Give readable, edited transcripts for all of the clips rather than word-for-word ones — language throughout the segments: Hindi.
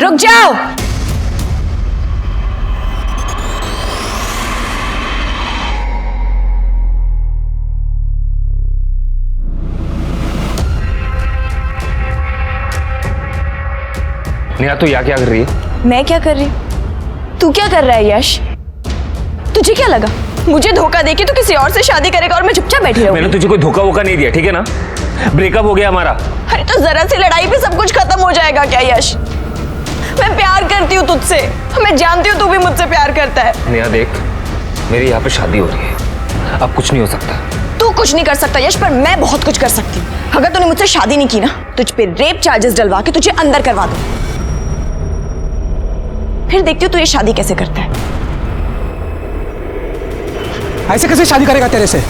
रुक जाओ। नेहा तू यहाँ क्या कर रही है? मैं क्या कर रही? तू क्या कर रहा है यश? तुझे क्या लगा मुझे धोखा देके तू किसी और से शादी करेगा और मैं चुपचाप बैठी रहूंगी? मैंने तुझे कोई धोखा वोखा नहीं दिया, ठीक है ना? ब्रेकअप हो गया हमारा। अरे तो जरा सी लड़ाई पे सब कुछ खत्म हो जाएगा क्या यश? मैं प्यार करती हूँ तुझसे, मैं जानती हूँ तू भी मुझसे प्यार करता है। नेहा देख, मेरी यहाँ पे शादी हो रही है, अब कुछ नहीं हो सकता। तू कुछ नहीं कर सकता यश, पर मैं बहुत कुछ कर सकती हूँ। अगर तूने मुझसे शादी नहीं की ना, तुझ पे रेप चार्जेस डलवा के तुझे अंदर करवा दूँ। फिर देखती हूँ तू ये शादी कैसे करता है। ऐसे कैसे शादी करेगा तेरे से?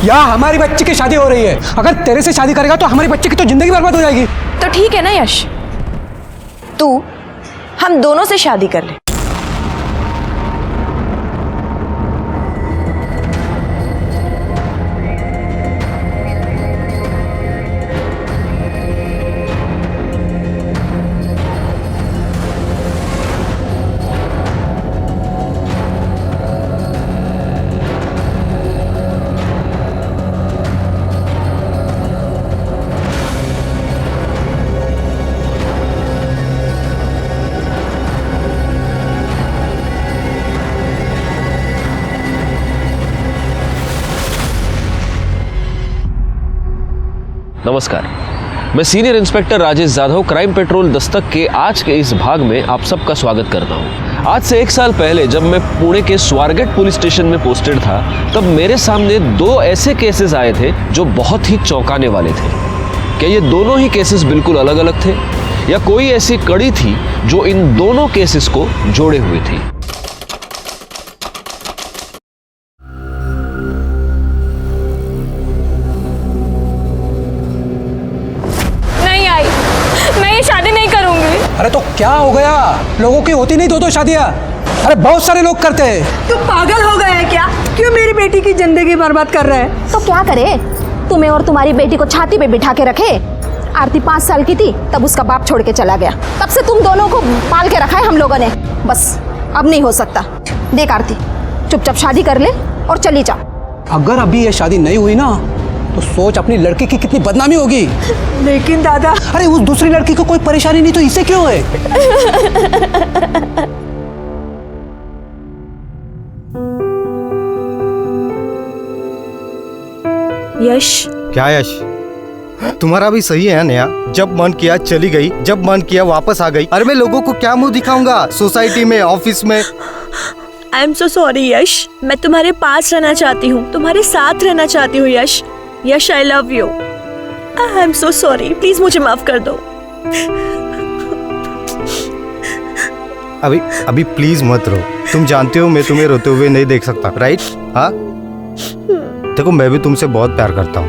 या हमारी बच्ची की शादी हो रही है, अगर तेरे से शादी करेगा तो हमारी बच्ची की तो जिंदगी बर्बाद हो जाएगी। तो ठीक है ना यश, तू हम दोनों से शादी कर ले। नमस्कार, मैं senior inspector Rajesh Jadhav crime petrol Dastak के आज के इस भाग में आप सबका स्वागत करता हूं। आज से 1 साल पहले जब मैं पुणे के स्वारगेट पुलिस स्टेशन में पोस्टेड था, तब मेरे सामने 2 ऐसे केसेस आए थे जो बहुत ही चौंकाने वाले थे। क्या ये दोनों ही केसेस बिल्कुल अलग अलग थे या कोई ऐसी कड़ी थी जो इन दोनों केसेस को जोड़े हुए थी? अरे तो क्या हो गया? लोगों की होती नहीं 2-2 शादियां? अरे बहुत सारे लोग करते हैं। तू पागल हो गया है क्या? क्यों मेरी बेटी की जिंदगी बर्बाद कर रहा है? तो क्या करे? तुम्हें और तुम्हारी बेटी को छाती पे बिठा के रखे। आरती 5 साल की थी तब उसका बाप छोड़ के चला गया, तब से तुम दोनों को पाल के रखा है हम लोगों ने। बस अब नहीं हो सकता। देख आरती, चुपचाप शादी कर ले और चली जा। अगर अभी ये शादी नहीं हुई ना तो सोच अपनी लड़की की कितनी बदनामी होगी। लेकिन दादा, अरे उस दूसरी लड़की को कोई परेशानी नहीं तो इसे क्यों है? यश, क्या यश? तुम्हारा भी सही है नेहा, जब मन किया चली गई, जब मन किया वापस आ गई। अरे मैं लोगों को क्या मुंह दिखाऊंगा सोसाइटी में, ऑफिस में? आई एम सो सॉरी यश, मैं तुम्हारे पास रहना चाहती हूँ, तुम्हारे साथ रहना चाहती हूँ Yash. Yash, I love you. I am so sorry, please मुझे माफ कर दो। अभी प्लीज मत रो। तुम जानते हो मैं तुम्हें रोते हुए नहीं देख सकता, राइट? हाँ, देखो मैं भी तुमसे बहुत प्यार करता हूँ।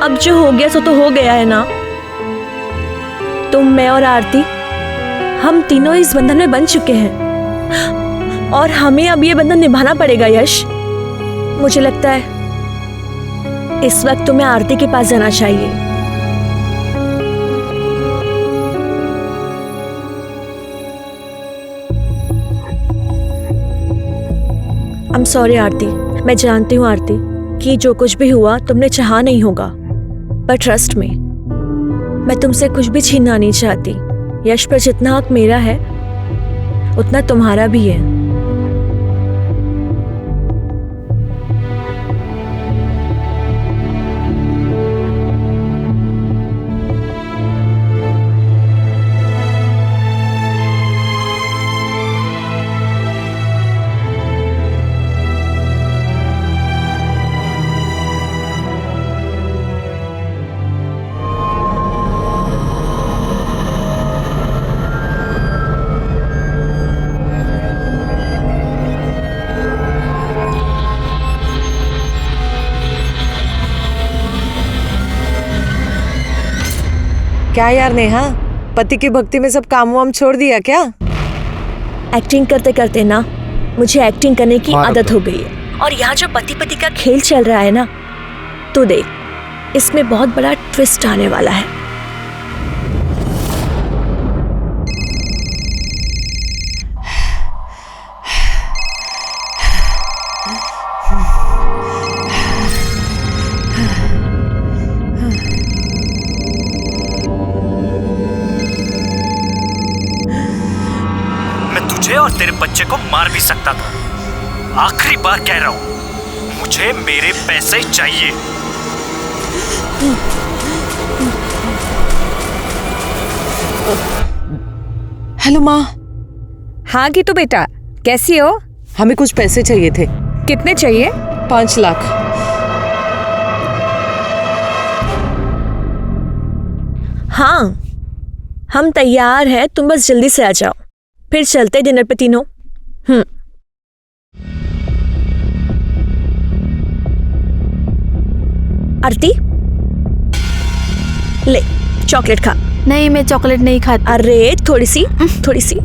अब जो हो गया सो तो हो गया है ना। तुम, मैं और आरती, हम तीनों इस बंधन में बंध चुके हैं और हमें अब ये बंधन निभाना पड़ेगा यश। मुझे लगता है इस वक्त तुम्हें आरती के पास जाना चाहिए। आई एम सॉरी आरती, मैं जानती हूँ आरती कि जो कुछ भी हुआ तुमने चाहा नहीं होगा, पर ट्रस्ट में मैं तुमसे कुछ भी छीनना नहीं चाहती। यश पर जितना हक मेरा है उतना तुम्हारा भी है। क्या यार नेहा, पति की भक्ति में सब काम वाम छोड़ दिया क्या? एक्टिंग करते करते ना मुझे एक्टिंग करने की आदत हो गई है। और यहाँ जो पति पति का खेल चल रहा है ना, तो देख इसमें बहुत बड़ा ट्विस्ट आने वाला है। तुझे और तेरे बच्चे को मार भी सकता था। आखिरी बार कह रहा हूं, मुझे मेरे पैसे चाहिए। हेलो माँ। हाँ गीतू बेटा, कैसी हो? हमें कुछ पैसे चाहिए थे। कितने चाहिए? 5 लाख। हाँ, हम तैयार हैं, तुम बस जल्दी से आ जाओ, फिर चलते डिनर पे तीनों। आरती, ले चॉकलेट खा। नहीं, मैं चॉकलेट नहीं खाती। अरे थोड़ी सी, थोड़ी सी।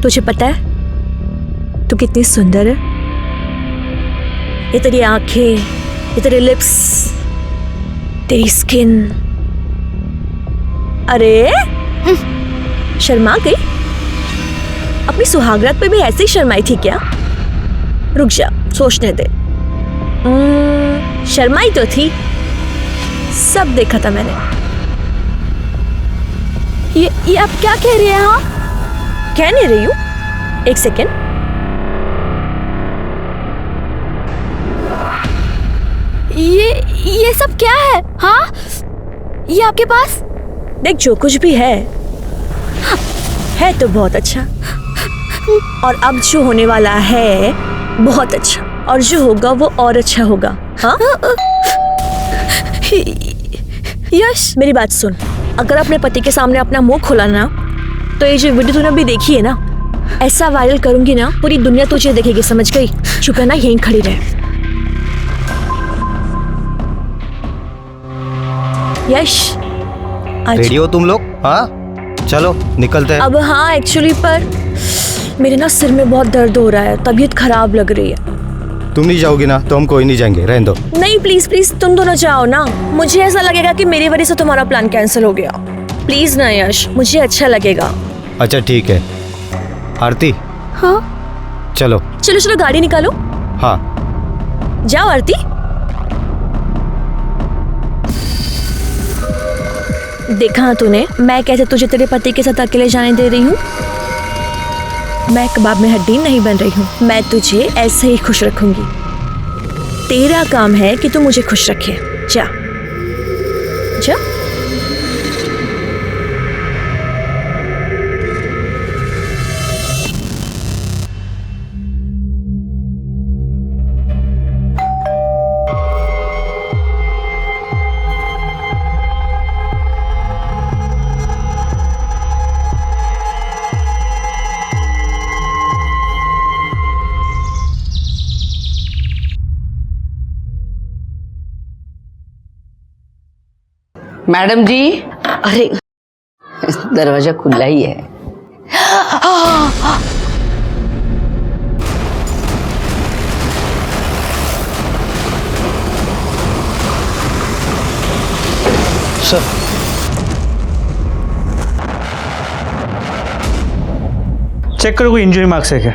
तुझे पता है तू कितनी सुंदर है? ये तेरी आंखें, ये तेरे लिप्स, तेरी स्किन। अरे शर्मा गई? अपनी सुहागरात पे भी ऐसे ही शर्माई थी क्या? रुक जा, सोचने दे। शर्माई तो थी, सब देखा था मैंने। ये आप क्या कह रही हैं? हाँ, कह नहीं रही हूं, एक सेकेंड। ये सब क्या है? हाँ, ये आपके पास? देख, जो कुछ भी है तो बहुत अच्छा, और अब जो होने वाला है बहुत अच्छा, और जो होगा वो और अच्छा होगा। हाँ? यश, मेरी बात सुन, अगर अपने पति के सामने अपना मुंह खोला ना, तो ये जो वीडियो तूने अभी देखी है ना, ऐसा वायरल करूंगी ना, पूरी दुनिया तुझे देखेगी, समझ गई? चुप है ना, यहीं खड़ी रहे। यश, रेडी हो तुम लोग? हाँ चलो निकलते हैं। अब हाँ, एक्चुअली पर मेरे ना सिर में बहुत दर्द हो रहा है, तबीयत खराब लग रही है। तुम नहीं जाओगी ना तो हम कोई नहीं जाएंगे, रहने दो। नहीं प्लीज प्लीज, तुम दोनों जाओ ना, मुझे ऐसा लगेगा कि मेरी वजह से तुम्हारा प्लान कैंसिल हो गया। प्लीज ना यश, मुझे अच्छा लगेगा। अच्छा ठीक है। आरती, हाँ, चलो चलो गाड़ी निकालो। हाँ जाओ आरती। देखा तूने, मैं कैसे तुझे तेरे पति के साथ अकेले जाने दे रही हूँ? मैं कबाब में हड्डी नहीं बन रही हूँ, मैं तुझे ऐसे ही खुश रखूंगी। तेरा काम है कि तू मुझे खुश रखे। जा जा। मैडम जी, अरे दरवाजा खुला ही है। सर, चेक करो कोई इंजरी मार्क्स है क्या?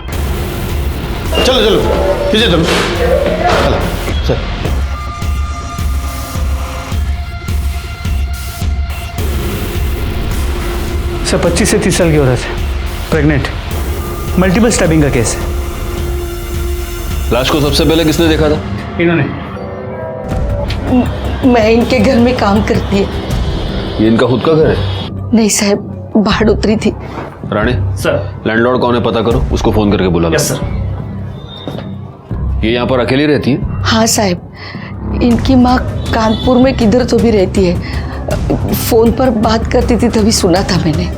चलो चलो पीछे चलो। सर सर 25 से 30 साल की औरत है, प्रेग्नेंट, मल्टीपल स्टैबिंग का केस है। लाश को सबसे पहले किसने देखा था? इन्होंने। मैं इनके घर में काम करती है। ये इनका खुद का घर है? नहीं साहब, बाहर उतरी थी। राणे सर। लैंडलॉर्ड कौन है पता करो, उसको फोन करके बुला लो। Yes sir. ये यहाँ पर अकेली रहती है? हाँ साहब, इनकी माँ कानपुर में किधर तो भी रहती है। फोन पर बात करती थी तभी सुना था मैंने।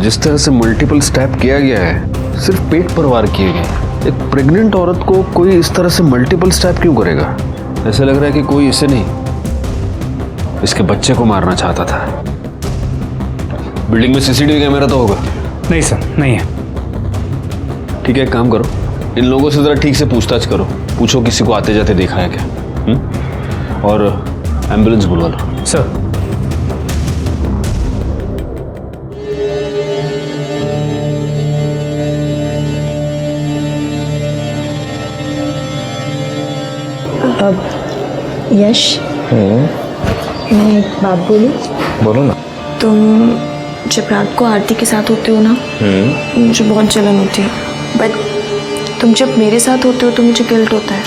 जिस तरह से मल्टीपल स्टैब किया गया है, सिर्फ पेट पर वार किए गए। एक प्रेग्नेंट औरत को कोई इस तरह से मल्टीपल स्टैब क्यों करेगा? ऐसे लग रहा है कि कोई इसे नहीं, इसके बच्चे को मारना चाहता था। बिल्डिंग में सीसीटीवी कैमरा तो होगा? नहीं सर, नहीं है। ठीक है, एक काम करो, इन लोगों से जरा ठीक से पूछताछ करो, पूछो किसी को आते जाते देखा है क्या। और एम्बुलेंस बुलवा लो। सर। यश, मैं एक बात बोलूं? बोलो ना। तुम जब रात को आरती के साथ होते हो ना, मुझे बहुत जलन होती है, बट तुम जब मेरे साथ होते हो तो मुझे गिल्ट होता है।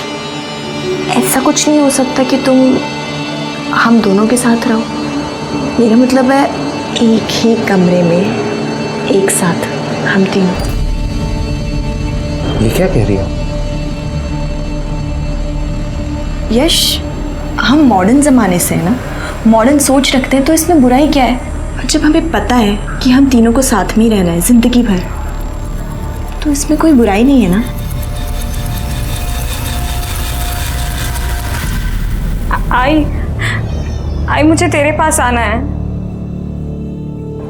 ऐसा कुछ नहीं हो सकता कि तुम हम दोनों के साथ रहो? मेरा मतलब है एक ही कमरे में एक साथ हम तीनों। ये क्या कह रही हो? यश, हम मॉडर्न ज़माने से हैं ना, मॉडर्न सोच रखते हैं, तो इसमें बुराई क्या है? जब हमें पता है कि हम तीनों को साथ में ही रहना है ज़िंदगी भर, तो इसमें कोई बुराई नहीं है ना। आई मुझे तेरे पास आना है।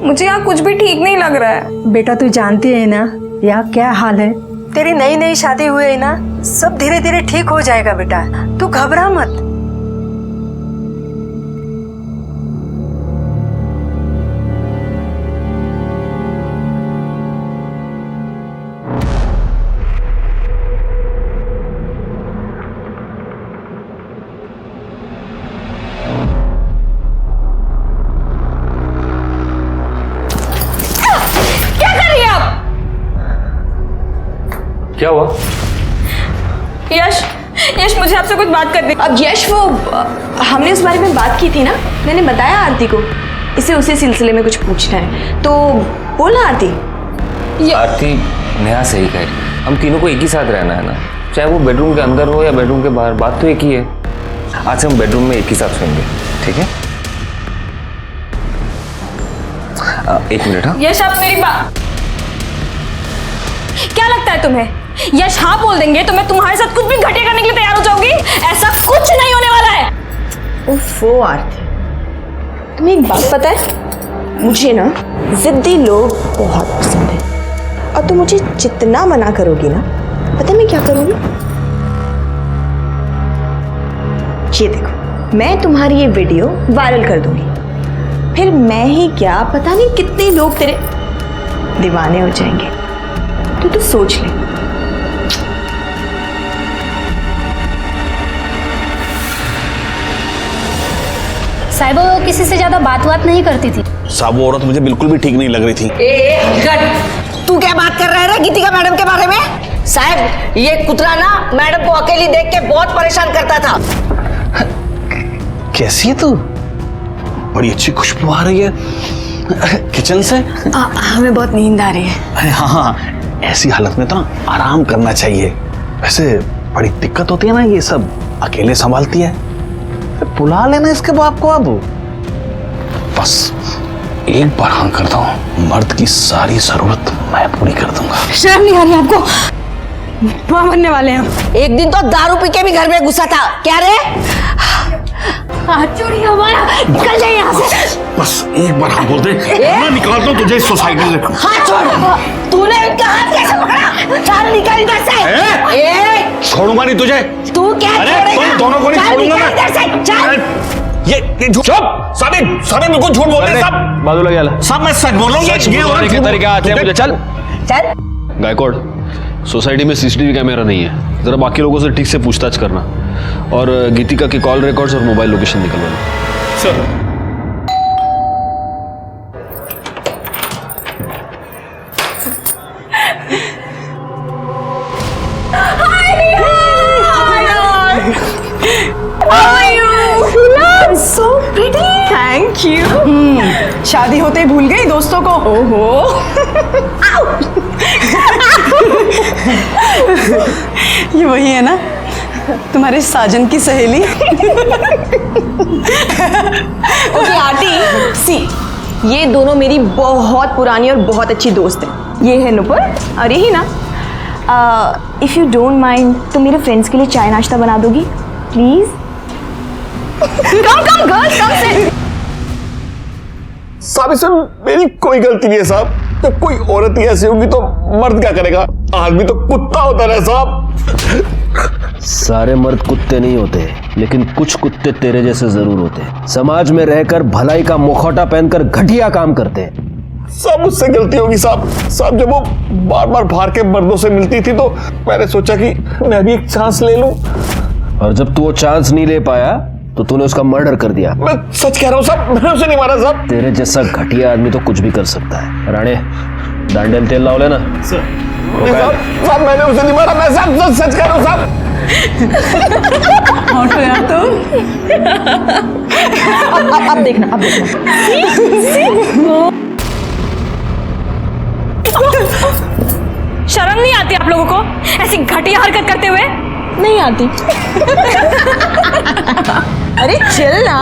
मुझे यहाँ कुछ भी ठीक नहीं लग रहा है। बेटा तू जानती है ना यहाँ क्या हाल है। तेरी नई नई शादी हुई है ना, सब धीरे धीरे ठीक हो जाएगा बेटा, तू घबरा मत। क्या हुआ? यश मुझे आपसे कुछ बात करनी। अब यश, वो हमने उस बारे में बात की थी ना, मैंने बताया आरती को, इसे उसी सिलसिले में कुछ पूछना है, तो बोला आरती। आरती नेहा सही कह रही, हम तीनों को एक ही साथ रहना है ना, चाहे वो बेडरूम के अंदर हो या बेडरूम के बाहर, बात तो एक ही है। आज से हम बेडरूम में एक ही साथ सोएंगे, ठीक है? एक मिनट। हाँ यश, आप मेरी बात, क्या लगता है तुम्हें यश हाँ बोल देंगे तो मैं तुम्हारे साथ कुछ भी घटिया करने के लिए तैयार हो जाऊंगी? ऐसा कुछ नहीं होने वाला है। ओफो आरती, तुम्हें एक बात पता है, मुझे ना जिद्दी लोग बहुत पसंद है, और तुम मुझे जितना मना करोगी ना, पता है मैं क्या करूंगी? ये देखो, मैं तुम्हारी ये वीडियो वायरल कर दूंगी, फिर मैं ही क्या पता नहीं कितने लोग तेरे दीवाने हो जाएंगे। तो सोच ले। साहिबा वो किसी से ज्यादा बात नहीं करती थी। साहब वो औरत मुझे बिल्कुल भी ठीक नहीं लग रही थी। तू क्या बात कर रहा है गीतिका मैडम के बारे में? साहब, ये कुतरा ना मैडम को अकेली देख के बहुत परेशान करता था। कैसी है तू? बड़ी अच्छी खुशबू आ रही है किचन से। हमें बहुत नींद आ रही है। अरे हाँ, ऐसी हालत में तो ना आराम करना चाहिए। वैसे बड़ी दिक्कत होती है ना, ये सब अकेले संभालती है, बुला लेना इसके बाप को। अब बस एक बार हाँ करता हूँ, मर्द की सारी जरूरत मैं पूरी कर दूंगा। शर्म नहीं आ रही आपको? वहाँ मरने वाले हैं। एक दिन तो दारू पी के भी घर में घुसा था। क्या रे? चोरी हमारा, निकल जाए यहाँ से। बस एक बार हाँ बोल दे, मैं निकालता हूँ तुझे इस सोसाइटी से। हाथ छोड़। तूने इनका हाथ कैसे पकड़ा? चल निकल इधर से। छोड़ूंगा नहीं तुझे। तू क्या छोड़ेगा? तुम दोनों को नहीं छोड़ूंगा मैं। इधर से चल। ये झूठ। साबित बिल्कुल झूठ बोल रहे हैं सब। बाजूला गेला। सब मैं सच बोल रहा हूँ। सच बोलने के तरीके आते हैं मुझे। चल चल। गायकवाड़, सोसाइटी में सीसीटीवी कैमरा नहीं है, जरा बाकी लोगों से ठीक से पूछताछ करना, और गीतिका की कॉल रिकॉर्ड्स और मोबाइल लोकेशन निकलवाना। Sir. So pretty. Thank you. शादी होते ही भूल गई दोस्तों को। ओहो। ये वही है ना, तुम्हारे साजन की सहेली। ओके आरती, सी, ये दोनों मेरी बहुत पुरानी और बहुत अच्छी दोस्त हैं। ये है नुपुर और यही ना। इफ यू डोंट माइंड तो मेरे फ्रेंड्स के लिए चाय नाश्ता बना दोगी प्लीज? कम गर्ल्स, कम से। साहब इसमें मेरी कोई गलती नहीं है साहब। जब कोई औरत ही ऐसी होगी तो मर्द क्या करेगा? आदमी तो कुत्ता होता है साहब। सारे मर्द कुत्ते नहीं होते, लेकिन कुछ कुत्ते तेरे जैसे जरूर होते हैं। समाज में रहकर भलाई का मुखौटा पहनकर घटिया काम करते हैं। सब मुझसे गलती होगी साहब। साहब जब वो बार बार बाहर के मर्दों से मिलती थी तो मैंने सोचा कि मैं भी एक चांस ले लूं। और जब तू वो चांस नहीं ले पाया तो तूने उसका मर्डर कर दिया। मैं सच कह रहा हूँ साहब, मैंने उसे नहीं मारा साहब। तेरे जैसा घटिया आदमी तो कुछ भी कर सकता है। राणे दांडेल तेल लाओ लेना। साहब मैंने उसे नहीं मारा, मैं साहब सच कह रहा हूँ साहब। हॉट हो यार तुम। अब देखना, अब देखना। शर्म नहीं आती आप लोगों को ऐसी घटिया हरकत करते हुए? नहीं आती। अरे चिल ना,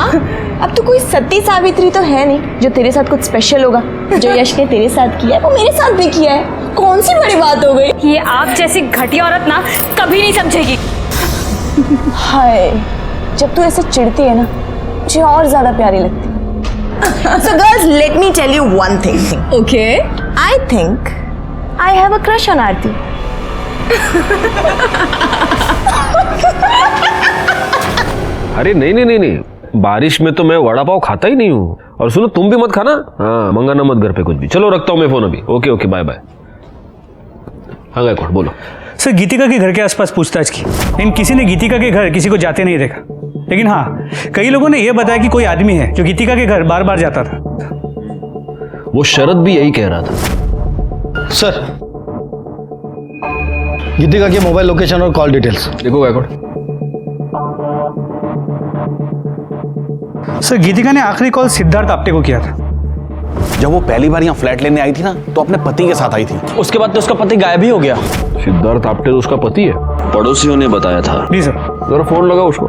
अब तो कोई सती सावित्री तो है नहीं जो तेरे साथ कुछ स्पेशल होगा। जो यश ने तेरे साथ किया है वो मेरे साथ भी किया है, कौन सी बड़ी बात हो गई। ये आप जैसी घटिया औरत ना कभी नहीं समझेगी। हाय, जब तू ऐसे चिढ़ती है ना मुझे और ज्यादा प्यारी लगती है। So girls, let me tell you one thing. Okay. I think I have a crush on Aarti. अरे नहीं नहीं नहीं नहीं, बारिश में तो मैं वड़ा पाव खाता ही नहीं हूँ। और सुनो तुम भी मत खाना, हाँ मंगाना मत घर पे कुछ भी। चलो रखता हूँ मैं फोन अभी। Okay okay bye bye. हाँ गायकवाड़ बोलो। सर गीतिका के घर के आसपास पूछताछ की, लेकिन किसी ने गीतिका के घर किसी को जाते नहीं देखा। लेकिन हाँ, कई लोगों ने यह बताया कि कोई आदमी है जो गीतिका के घर बार बार जाता था। वो शरद भी यही कह रहा था। सर गीतिका के मोबाइल लोकेशन और कॉल डिटेल्स देखो गायकवाड़। सर गीतिका ने आखिरी कॉल सिद्धार्थ आप्टे को किया था। जब वो पहली बार यहाँ फ्लैट लेने आई थी ना तो अपने पति के साथ आई थी। उसके बाद तो उसका पति गायब ही हो गया। सिद्धार्थ आप्टे तो उसका पति है, पड़ोसियों ने बताया था। जी सर। जरा फोन लगा उसको।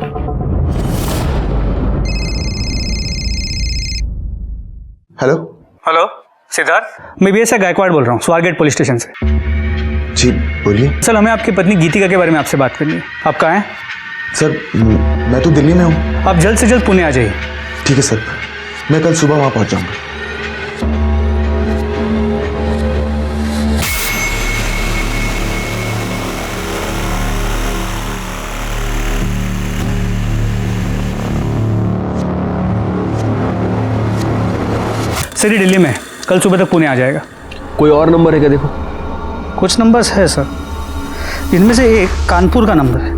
हेलो हेलो सिद्धार्थ, मैं BSI गायकवाड़ बोल रहा हूँ, स्वारगेट पुलिस स्टेशन से। जी बोलिए। सर हमें आपकी पत्नी गीतिका के बारे में आपसे बात करनी है। आप कहाँ हैं? सर मैं तो दिल्ली में हूँ। आप जल्द से जल्द पुणे आ जाइए। ठीक है सर, मैं कल सुबह वहाँ पहुँच जाऊँगा। सर ये दिल्ली में कल सुबह तक पुणे आ जाएगा। कोई और नंबर है क्या देखो? कुछ नंबर्स है सर, इनमें से एक कानपुर का नंबर है।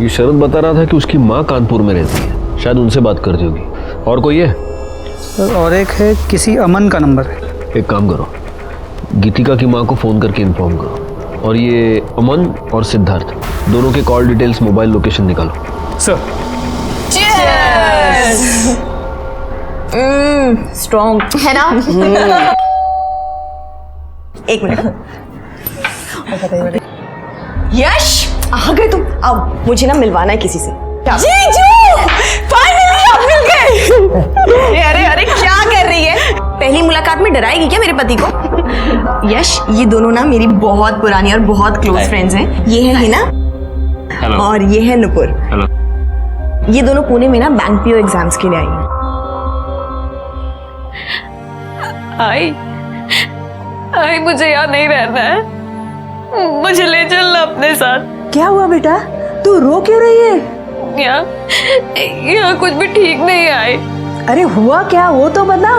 ये शरद बता रहा था कि उसकी माँ कानपुर में रहती है, शायद उनसे बात करती होगी। और कोई है? सर और एक है, किसी अमन का नंबर है। एक काम करो, गीतिका की माँ को फ़ोन करके इन्फॉर्म करो, और ये अमन और सिद्धार्थ दोनों के कॉल डिटेल्स, मोबाइल लोकेशन निकालो। सर स्ट्रॉन्ग है ना। एक मिनट। यश आ गए तुम? अब मुझे ना मिलवाना है किसी से। जीजू फाइनली आप मिल गए। अरे अरे क्या कर रही है? पहली मुलाकात में डराएगी क्या मेरे पति को? यश ये दोनों ना मेरी बहुत पुरानी और बहुत क्लोज फ्रेंड्स हैं। ये है हिना। हेलो। और ये है नुपुर। हेलो। ये दोनों पुणे में ना बैंक पीओ एग्जाम्स के लिए आई हैं। आई मुझे यहाँ नहीं रहना है, मुझे ले चलना अपने साथ। क्या हुआ बेटा, तू रो क्यों रही है? यहाँ कुछ भी ठीक नहीं आई। अरे हुआ क्या वो तो बता।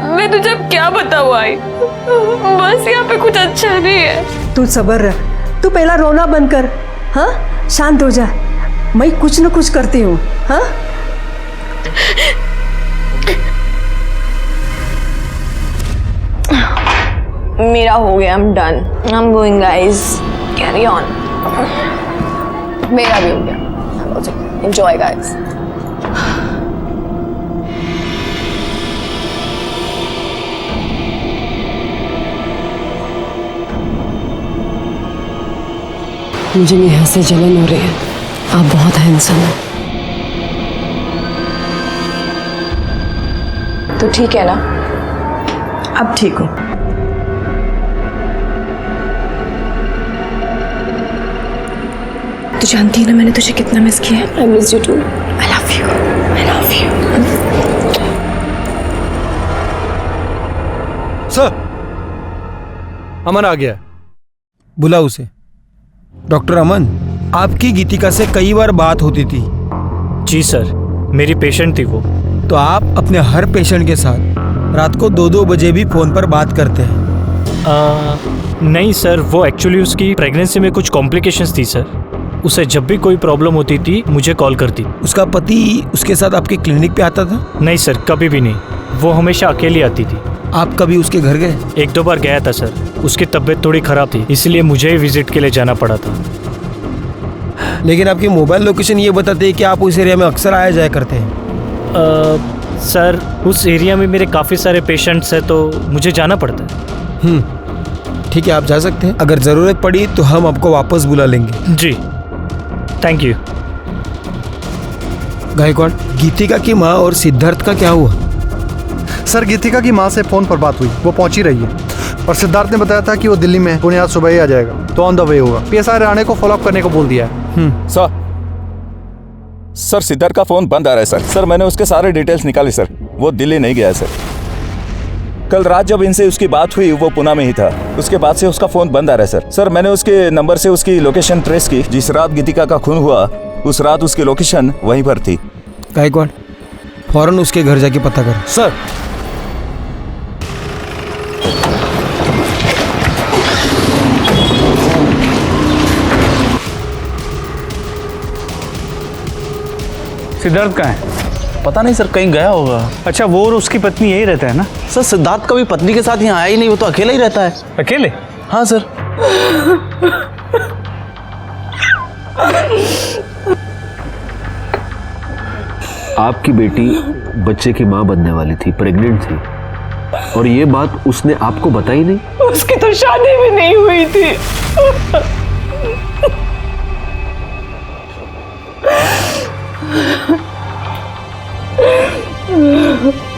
मैं तुझे अब क्या बताऊँ आई, बस यहाँ पे कुछ अच्छा नहीं है। तू सब्र रख, तू पहला रोना बंद कर। हाँ शांत हो जा, मैं कुछ न कुछ करती हूँ। हाँ मेरा हो गया, I'm done. I'm going guys. Carry on. मेरा भी हो गया। Enjoy guys. मुझे नेहा से जलन हो रही है। आप बहुत हैंडसम हैं। तो ठीक है ना, अब ठीक हो। तू जानती है ना मैंने तुझे कितना मिस किया है। I miss you too. I love you. I love you. Sir Aman आ गया, बुला उसे। डॉक्टर अमन, आपकी गीतिका से कई बार बात होती थी। जी सर, मेरी पेशेंट थी वो। तो आप अपने हर पेशेंट के साथ रात को 2-2 बजे भी फोन पर बात करते हैं? नहीं सर, वो एक्चुअली उसकी प्रेगनेंसी में कुछ कॉम्प्लिकेशंस थी सर, उसे जब भी कोई प्रॉब्लम होती थी मुझे कॉल करती। उसका पति उसके साथ आपके क्लिनिक पे आता था? नहीं सर, कभी भी नहीं। वो हमेशा अकेली आती थी। आप कभी उसके घर गए? 1-2 बार गया था सर। उसकी तबीयत थोड़ी खराब थी, इसलिए मुझे ही विजिट के लिए जाना पड़ा था। लेकिन आपकी मोबाइल लोकेशन ये बताते हैं कि आप उस एरिया में अक्सर आया जाया करते हैं। सर, उस एरिया में मेरे काफ़ी सारे पेशेंट्स हैं तो मुझे जाना पड़ता है। ठीक है, आप जा सकते हैं। अगर ज़रूरत पड़ी तो हम आपको वापस बुला लेंगे। जी, थैंक यू। गायकवाड़, गीतिका की माँ और सिद्धार्थ का क्या हुआ? सर, गीतिका की माँ से फ़ोन पर बात हुई, वो पहुंची रही है और सिद्धार्थ ने बताया था कि वो दिल्ली में पुणे आज सुबह ही आ जाएगा, तो ऑन द वे होगा। PSI राणे को फॉलोअप करने को बोल दिया है। सर सिद्धार्थ का फोन बंद आ रहा है सर। मैंने उसके सारे डिटेल्स निकाले सर। वो दिल्ली नहीं गया है सर। कल रात जब इनसे उसकी बात हुई वो पुणे में ही था। उसके बाद से उसका फोन बंद आ रहा है सर। मैंने उसके नंबर से उसकी लोकेशन ट्रेस की। जिस रात गीतिका का खून हुआ उस रात उसकी लोकेशन वहीं पर थी। गायकवाड़, फौरन उसके घर जाके पता कर। सर। सिद्धार्थ कहाँ है? पता नहीं सर, कहीं गया होगा। अच्छा, वो और उसकी पत्नी यही रहता है ना? सर, सिद्धार्थ कभी पत्नी के साथ यहाँ आया ही नहीं, वो तो अकेला ही रहता है। अकेले? हाँ सर। आपकी बेटी बच्चे की माँ बनने वाली थी, प्रेग्नेंट थी, और ये बात उसने आपको बताई नहीं? उसकी तो शादी भी नहीं हुई थी।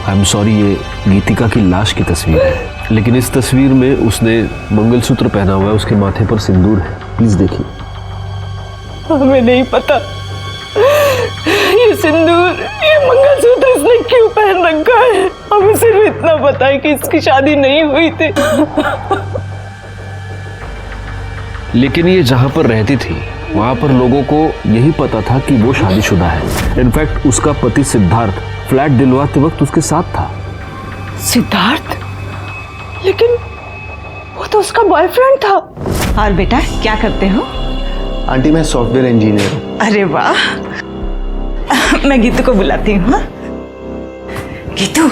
आई एम सॉरी, ये गीतिका की लाश की तस्वीर है, लेकिन इस तस्वीर में उसने मंगलसूत्र पहना हुआ है, उसके माथे पर सिंदूर है। प्लीज देखिए। हमें नहीं पता ये सिंदूर, ये मंगलसूत्र इसने क्यों पहन रखा है। हमें सिर्फ इतना पता है कि इसकी शादी नहीं हुई थी। लेकिन ये जहां पर रहती थी वहां पर लोगों को यही पता था कि वो शादीशुदा है। इनफैक्ट उसका पति सिद्धार्थ फ्लैट दिलवाते वक्त उसके साथ था। सिद्धार्थ? लेकिन वो तो उसका बॉयफ्रेंड था। और बेटा क्या करते हो? आंटी, मैं सॉफ्टवेयर इंजीनियर हूँ। अरे वाह, मैं गीतू को बुलाती हूँ। हाँ? गीतू,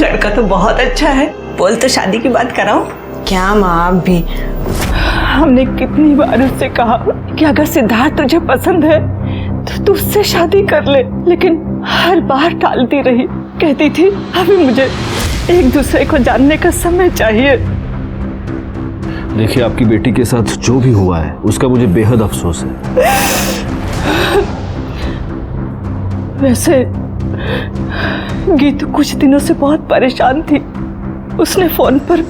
लड़का तो बहुत अच्छा है, बोल तो शादी की बात कराओ। क्या माँ, आप भी। हमने कितनी बार उससे कहा कि अगर सिद्धार्थ तुझे पसंद है तो तू उससे शादी कर ले, लेकिन हर बार टालती रही। कहती थी अभी मुझे एक दूसरे को जानने का समय चाहिए। देखिए, आपकी बेटी के साथ जो भी हुआ है उसका मुझे बेहद अफसोस है। वैसे गीतू कुछ दिनों से बहुत परेशान थी। उसने फोन पर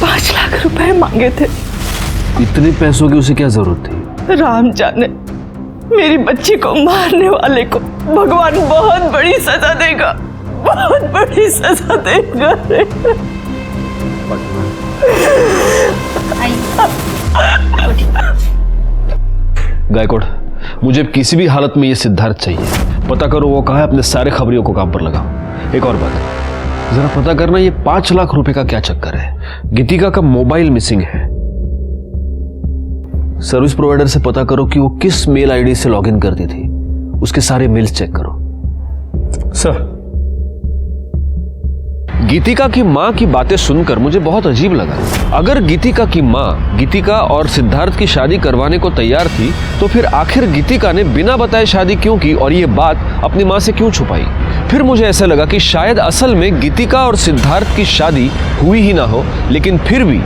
5 लाख रुपए मांगे थे। इतने पैसों की उसे क्या जरूरत थी? राम जाने, मेरी बच्ची को मारने वाले को भगवान बहुत बड़ी सजा देगा, बहुत बड़ी सजा देगा। गायकवाड़, मुझे किसी भी हालत में ये सिद्धार्थ चाहिए। पता करो वो कहाँ है, अपने सारे खबरियों को काम पर लगाओ। एक और बात, जरा पता करना ये 5 लाख रुपए का क्या चक्कर है। गीतिका का मोबाइल मिसिंग है। सर्विस प्रोवाइडर से पता करो कि वो किस मेल आईडी से लॉगिन करती थी। उसके सारे मेल्स चेक करो। सर। गीतिका की माँ की बातें सुनकर मुझे बहुत अजीब लगा। अगर गीतिका की माँ गीतिका और सिद्धार्थ की शादी करवाने को तैयार थी तो फिर आखिर गीतिका ने बिना बताए शादी क्यों की और ये बात अपनी माँ से क्यों छुपाई? फिर मुझे ऐसा लगा कि शायद असल में गीतिका और सिद्धार्थ की शादी हुई ही ना हो, लेकिन फिर भी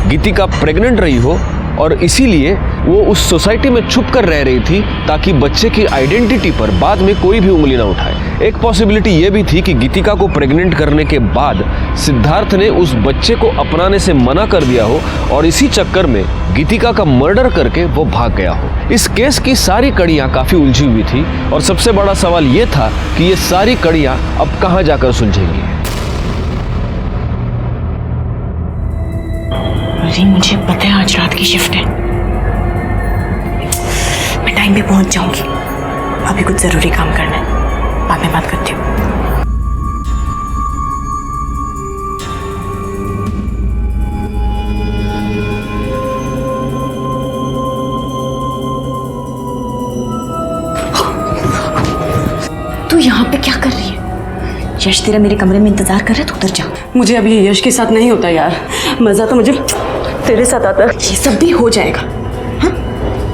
गीतिका प्रेग्नेंट रही हो और इसीलिए वो उस सोसाइटी में छुप कर रह रही थी ताकि बच्चे की आइडेंटिटी पर बाद में कोई भी उंगली ना उठाए। एक पॉसिबिलिटी ये भी थी कि गीतिका को प्रेग्नेंट करने के बाद सिद्धार्थ ने उस बच्चे को अपनाने से मना कर दिया हो और इसी चक्कर में गीतिका का मर्डर करके वो भाग गया हो। इस केस की सारी कड़ियां काफी उलझी हुई थी और सबसे बड़ा सवाल ये था कि ये सारी कड़ियां अब कहां जाकर सुलझेंगी। अरे मुझे पता है आज रात की शिफ्ट है, मैं टाइम पे पहुंच जाऊंगी। अभी कुछ जरूरी काम करना है, बाद में बात करती हूँ। यहाँ पे क्या कर रही है? यश तेरा मेरे कमरे में इंतजार कर रहा है, तो उधर जा। मुझे अभी यश के साथ नहीं होता यार, मजा तो मुझे तेरे साथ आता है। ये सब भी हो जाएगा। हाँ,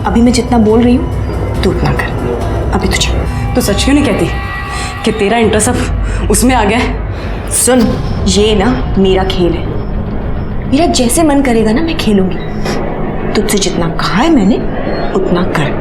अभी मैं जितना बोल रही हूँ तू उतना कर। अभी तुझे तो सच क्यों नहीं कहती कि तेरा इंटरेस्ट अब उसमें आ गया है? सुन, ये ना मेरा खेल है, मेरा जैसे मन करेगा ना मैं खेलूंगी। तुझसे जितना कहा है मैंने उतना कर।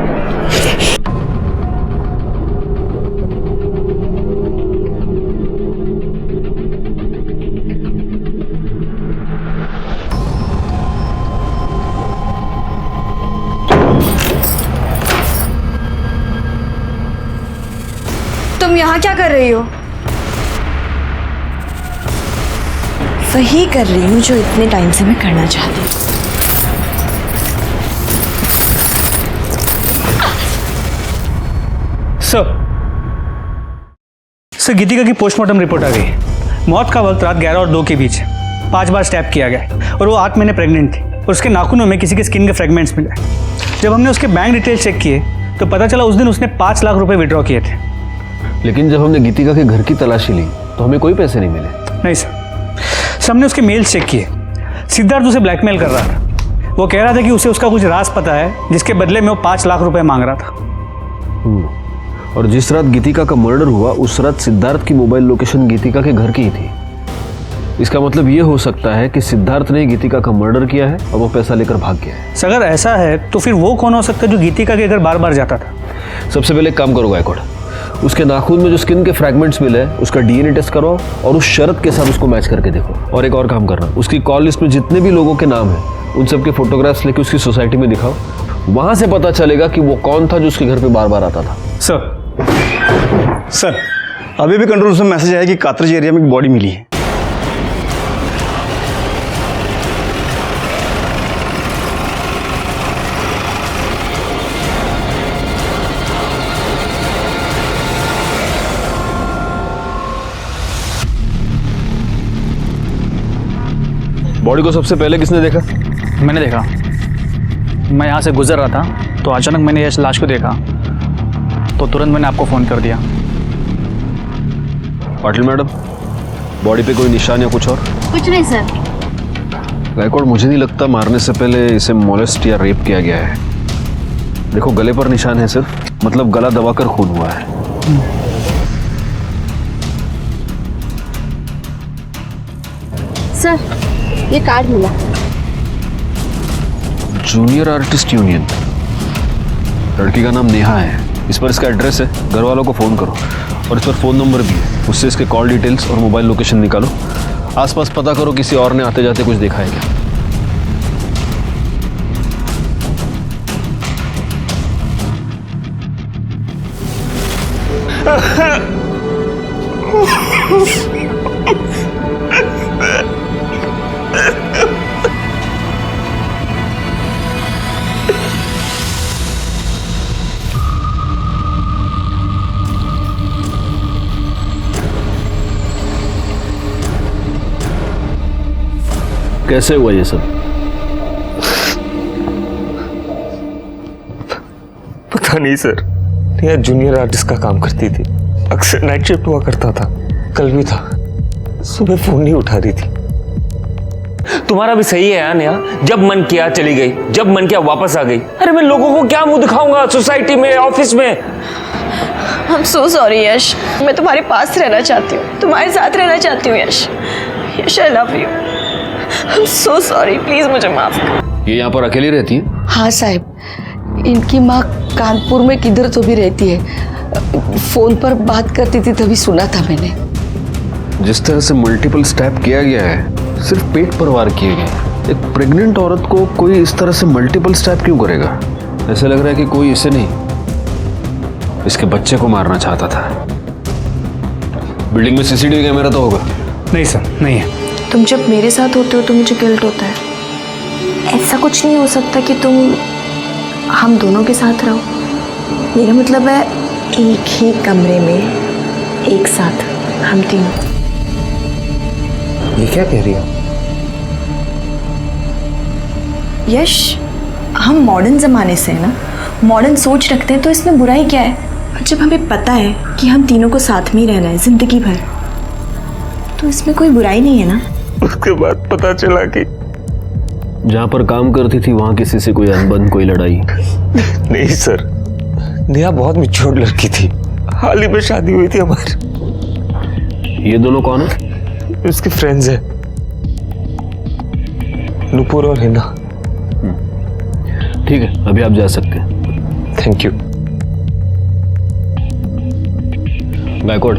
तुम यहाँ क्या कर रही हो? वही कर रही हूँ जो इतने टाइम से मैं करना चाहती हूँ। सर गीतिका की पोस्टमार्टम रिपोर्ट आ गई। मौत का वक्त रात 11 और 2 के बीच है। 5 बार स्टैब किया गया और वो 8 महीने प्रेग्नेंट थी और उसके नाखूनों में किसी के स्किन के फ्रेगमेंट्स मिले। जब हमने उसके बैंक डिटेल्स चेक किए तो पता चला उस दिन उसने 5 लाख रुपए विड्रॉ किए थे। लेकिन जब हमने गीतिका के घर की तलाशी ली तो हमें कोई पैसे नहीं मिले। नहीं सर, हमने उसके मेल्स चेक किए। सिद्धार्थ उसे ब्लैकमेल कर रहा था। वो कह रहा था कि उसे उसका कुछ राज पता है जिसके बदले में वो 5 लाख रुपए मांग रहा था। और जिस रात गीतिका का मर्डर हुआ उस रात सिद्धार्थ की मोबाइल लोकेशन गीतिका के घर की ही थी। इसका मतलब ये हो सकता है कि सिद्धार्थ ने गीतिका का मर्डर किया है और वो पैसा लेकर भाग गया है। अगर ऐसा है तो फिर वो कौन हो सकता है जो गीतिका के घर बार बार जाता था? सबसे पहले एक काम करो गायकवाड़, उसके नाखून में जो स्किन के फ्रैगमेंट्स मिले उसका डीएनए टेस्ट कराओ और उस शरत के साथ उसको मैच करके देखो। और एक और काम करना, उसकी कॉल लिस्ट में जितने भी लोगों के नाम हैं उन सबके फोटोग्राफ्स लेके उसकी सोसाइटी में दिखाओ। वहां से पता चलेगा कि वो कौन था जो उसके घर पे बार बार आता था। सर अभी भी कंट्रोल रूम से मैसेज आया कि कातरज एरिया में एक बॉडी मिली है। बॉडी को सबसे पहले किसने देखा? मैंने देखा। मैं यहाँ से गुजर रहा था तो अचानक मैंने यश लाश को देखा तो तुरंत मैंने आपको फ़ोन कर दिया। पाटिल मैडम, बॉडी पे कोई निशान या कुछ और? कुछ नहीं सर। गायकवाड़, मुझे नहीं लगता मारने से पहले इसे मोलेस्ट या रेप किया गया है। देखो गले पर निशान है सिर्फ, मतलब गला दबाकर खून हुआ है। सर ये कार्ड मिला। Junior artist union. लड़की का नाम नेहा है। इस पर इसका एड्रेस है, घर वालों को फ़ोन करो और इस पर फ़ोन नंबर भी है। उससे इसके कॉल डिटेल्स और मोबाइल लोकेशन निकालो। आसपास पता करो किसी और ने आते जाते कुछ देखा है क्या। कैसे हुआ ये सब? पता नहीं सर, नेहा जूनियर आर्टिस्ट का काम करती थी, अक्सर नाइट शिफ्ट हुआ करता था। कल भी था, सुबह फोन नहीं उठा रही थी। तुम्हारा भी सही है यार नेहा, जब मन किया चली गई, जब मन किया वापस आ गई। अरे मैं लोगों को क्या मुंह दिखाऊंगा सोसाइटी में, ऑफिस में। I'm so sorry यश, मैं तुम्हारे पास रहना चाहती हूँ, तुम्हारे साथ रहना चाहती हूँ यश। यश I love you. I'm so sorry, please मुझे माफ कर। ये यहाँ पर अकेली रहती है? हाँ साहब, इनकी माँ कानपुर में किधर तो भी रहती है। फोन पर बात करती थी तभी सुना था मैंने। जिस तरह से मल्टीपल स्टैब किया गया है, सिर्फ पेट पर वार किए गए। एक प्रेग्नेंट औरत को कोई इस तरह से मल्टीपल स्टैब क्यों करेगा? ऐसे लग रहा है कि कोई इसे नहीं, इसके बच्चे को मारना चाहता था। बिल्डिंग में सीसीटीवी कैमरा तो होगा? नहीं सर, नहीं है। तुम जब मेरे साथ होते हो तो मुझे गिल्ट होता है। ऐसा कुछ नहीं हो सकता कि तुम हम दोनों के साथ रहो। मेरा मतलब है एक ही कमरे में एक साथ हम तीनों। ये क्या कह रही हो? यश, हम मॉडर्न जमाने से है ना, मॉडर्न सोच रखते हैं तो इसमें बुराई क्या है? और जब हमें पता है कि हम तीनों को साथ में ही रहना है जिंदगी भर, तो इसमें कोई बुराई नहीं है ना। उसके बाद पता चला कि जहाँ पर काम करती थी वहां किसी से कोई अनबन, कोई लड़ाई? नहीं सर, नेहा बहुत मैच्योर लड़की थी, हाल ही में शादी हुई थी हमारी। ये दोनों कौन है? उसके फ्रेंड्स हैं, नुपुर और हिना। ठीक है, अभी आप जा सकते हैं। Thank you. बैकवर्ड,